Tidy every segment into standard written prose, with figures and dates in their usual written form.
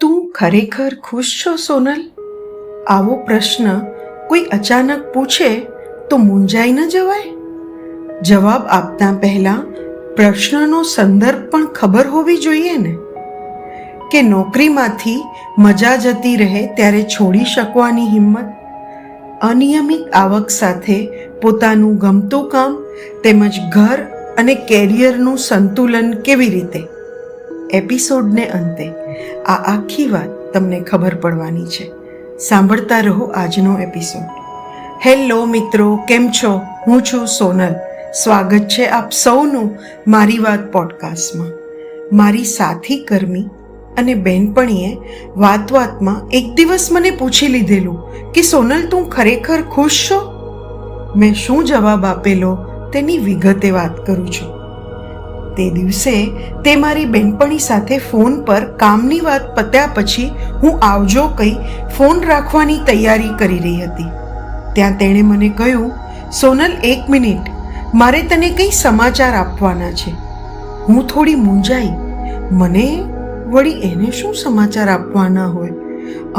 તું ખરેખર ખુશ છો સોનલ? આવો પ્રશ્ન કોઈ અચાનક પૂછે તો મૂંઝાઈ ન જવાય? જવાબ આપતા પહેલા પ્રશ્નનો સંદર્ભ પણ ખબર હોવી જોઈએ ને, કે નોકરીમાંથી મજા જતી રહે ત્યારે છોડી શકવાની હિંમત, અનિયમિત આવક સાથે પોતાનું ગમતું કામ તેમજ ઘર અને કેરિયરનું સંતુલન કેવી રીતે? એપિસોડને અંતે આ આખી વાત તમને ખબર પડવાની છે. સાંભળતા રહો આજનો એપિસોડ. હેલો મિત્રો, કેમ છો? હું છું સોનલ. સ્વાગત છે આપ સૌનું મારી વાત પોડકાસ્ટમાં. મારી સાથી કર્મી અને બહેનપણીએ વાતમાં એક દિવસ મને પૂછી લીધેલું કે સોનલ, તું ખરેખર ખુશ છો? મેં શું જવાબ આપેલો તેની વિગતે વાત કરું છું. તે દિવસે તે મારી બહેનપણી સાથે ફોન પર કામની વાત પત્યા પછી હું આવજો કહી ફોન રાખવાની તૈયારી કરી રહી હતી. ત્યાં તેણે મને કહ્યું, સોનલ, 1 મિનિટ, મારે તને કંઈ સમાચાર આપવાના છે. હું થોડી મૂંઝાઈ. મને વળી એને શું સમાચાર આપવાના હોય?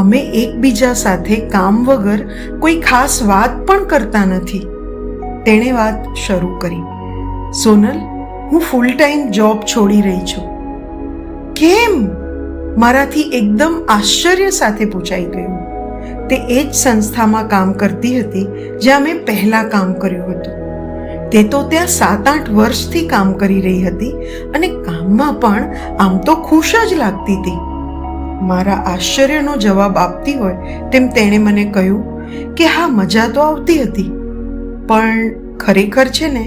અમે એકબીજા સાથે કામ વગર કોઈ ખાસ વાત પણ કરતા નથી. તેણે વાત શરૂ કરી, સોનલ, હું ફૂલ ટાઈમ જોબ છોડી રહી છું. કેમ? મારાથી એકદમ આશ્ચર્ય સાથે પૂછાઈ ગયું. તે એ જ સંસ્થામાં કામ કરતી હતી જ્યાં મેં પહેલાં કામ કર્યું હતું. તે તો ત્યાં 7-8 વર્ષથી કામ કરી રહી હતી અને કામમાં પણ આમ તો ખુશ જ લાગતી હતી. મારા આશ્ચર્યનો જવાબ આપતી હોય તેમ તેણે મને કહ્યું કે હા, મજા તો આવતી હતી, પણ ખરેખર છે ને,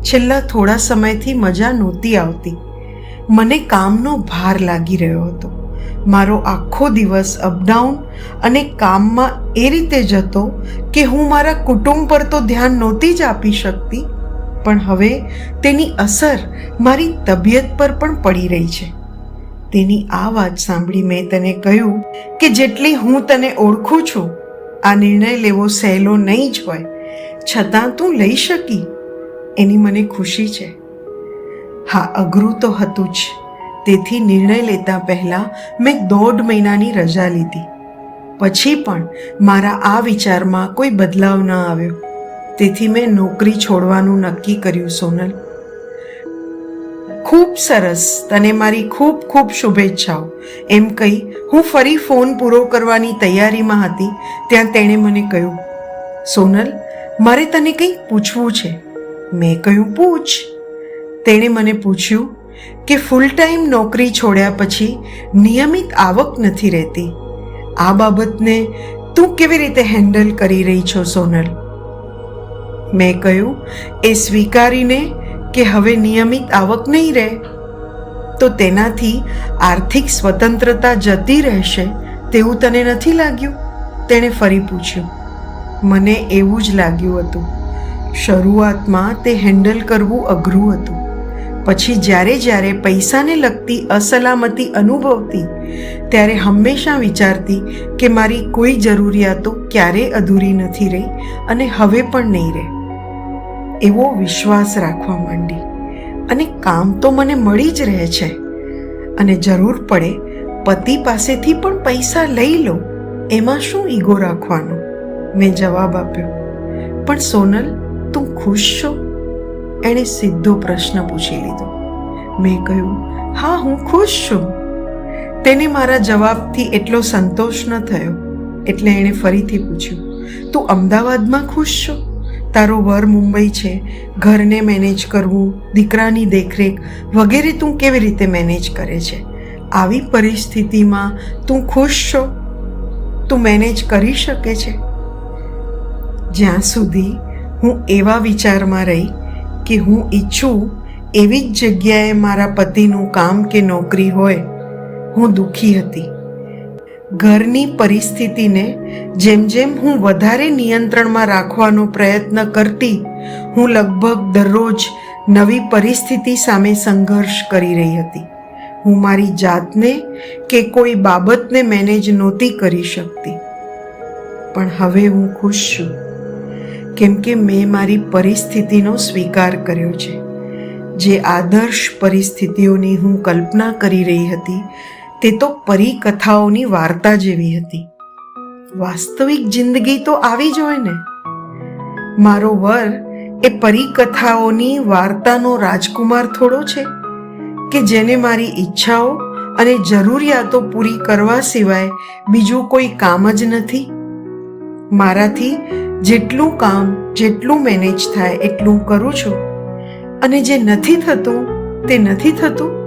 છેલ્લા થોડા સમયથી મજા નહોતી આવતી. મને કામનો ભાર લાગી રહ્યો હતો. મારો આખો દિવસ અપડાઉન અને કામમાં એ રીતે જતો કે હું મારા કુટુંબ પર તો ધ્યાન નહોતી જ આપી શકતી, પણ હવે તેની અસર મારી તબિયત પર પણ પડી રહી છે. તેની આ વાત સાંભળી મેં તને કહ્યું કે જેટલી હું તને ઓળખું છું, આ નિર્ણય લેવો સહેલો નહીં જ હોય, છતાં તું લઈ શકી એની મને ખુશી છે. હા, અઘરું તો હતું જ. તેથી નિર્ણય લેતા પહેલાં મેં 1.5 મહિનાની રજા લીધી. પછી પણ મારા આ વિચારમાં કોઈ બદલાવ ન આવ્યો. તેથી મેં નોકરી છોડવાનું નક્કી કર્યું. સોનલ, ખૂબ સરસ, તને મારી ખૂબ ખૂબ શુભેચ્છાઓ, એમ કહી હું ફરી ફોન પૂરો કરવાની તૈયારીમાં હતી ત્યાં તેણે મને કહ્યું, સોનલ, મારે તને કંઈક પૂછવું છે. મેં કહ્યું, પૂછ. તેણે મને પૂછ્યું કે ફૂલ ટાઈમ નોકરી છોડ્યા પછી નિયમિત આવક નથી રહેતી. આ બાબતને તું કેવી રીતે હેન્ડલ કરી રહી છો સોનલ? મેં કહ્યું, એ સ્વીકારીને કે હવે નિયમિત આવક નહીં રહે તો તેનાથી આર્થિક સ્વતંત્રતા જતી રહેશે તેવું તને નથી લાગ્યું? તેણે ફરી પૂછ્યું. મને એવું જ લાગ્યું હતું. શરૂઆતમાં તે હેન્ડલ કરવું અઘરું હતું. પછી જ્યારે પૈસાને લગતી અસલામતી અનુભવતી ત્યારે હંમેશા વિચારતી કે મારી કોઈ જરૂરિયાતો ક્યારેય અધૂરી નથી રહી અને હવે પણ નહીં રહે. એવો વિશ્વાસ રાખવા માંડી. અને કામ તો મને મળી જ રહે છે અને જરૂર પડે પતિ પાસેથી પણ પૈસા લઈ લો, એમાં શું ઈગો રાખવાનો? મેં જવાબ આપ્યો. પણ સોનલ, તું ખુશ છો? એણે સીધો પ્રશ્ન પૂછી લીધો. મેં કહ્યું, હા, હું ખુશ છું. તેને મારા જવાબથી એટલો સંતોષ ન થયો એટલે એણે ફરીથી પૂછ્યું, તું અમદાવાદમાં ખુશ છો? તારો વર મુંબઈ છે, ઘરને મેનેજ કરવું, દીકરાની દેખરેખ વગેરે તું કેવી રીતે મેનેજ કરે છે? આવી પરિસ્થિતિમાં તું ખુશ છો? તું મેનેજ કરી શકે છે? જ્યાં સુધી હું એવા વિચારમાં રહી કે હું ઈચ્છું એવી જ જગ્યાએ મારા પતિનું કામ કે નોકરી હોય, હું દુઃખી હતી. ઘરની પરિસ્થિતિને જેમ હું વધારે નિયંત્રણમાં રાખવાનો પ્રયત્ન કરતી, હું લગભગ દરરોજ નવી પરિસ્થિતિ સામે સંઘર્ષ કરી રહી હતી. હું મારી જાતને કે કોઈ બાબતને મેનેજ નહોતી કરી શકતી. પણ હવે હું ખુશ છું, કેમ કે મેં મારી પરિસ્થિતિનો સ્વીકાર કર્યો છે. જે આદર્શ પરિસ્થિતિઓની હું કલ્પના કરી રહી હતી તે તો પરીકથાઓની વાર્તા જેવી હતી. વાસ્તવિક જિંદગી તો આવી જ હોય ને. મારો વર એ પરીકથાઓની વાર્તાનો રાજકુમાર થોડો છે કે જેને મારી ઈચ્છાઓ અને જરૂરિયાતો પૂરી કરવા સિવાય બીજું કોઈ કામ જ નથી. મારાથી જેટલું કામ જેટલું મેનેજ થાય એટલું કરું છું, અને જે નથી થતું તે નથી થતું.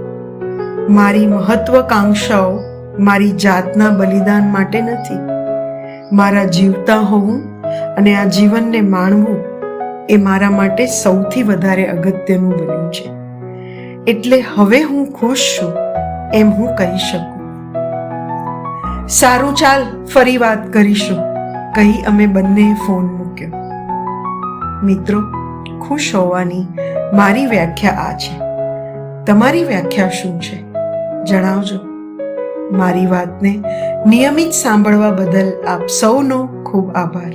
મારી મહત્વકાંક્ષાઓ મારી જાતના બલિદાન માટે નથી. મારા જીવતા હોવું અને આ જીવનને માણવું એ મારા માટે સૌથી વધારે અગત્યનું બન્યું છે. એટલે હવે હું ખુશ છું એમ હું કહી શકું. સારું, ચાલ ફરી વાત કરીશું, કહી અમે બંને ફોન મૂક્યો. મિત્રો, ખુશ હોવાની મારી વ્યાખ્યા આ છે. તમારી વ્યાખ્યા શું છે જણાવજો. મારી વાતને નિયમિત સાંભળવા બદલ આપ સૌનો ખૂબ આભાર.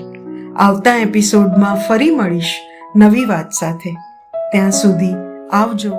આવતા એપિસોડમાં ફરી મળીશ નવી વાત સાથે. ત્યાં સુધી આવજો.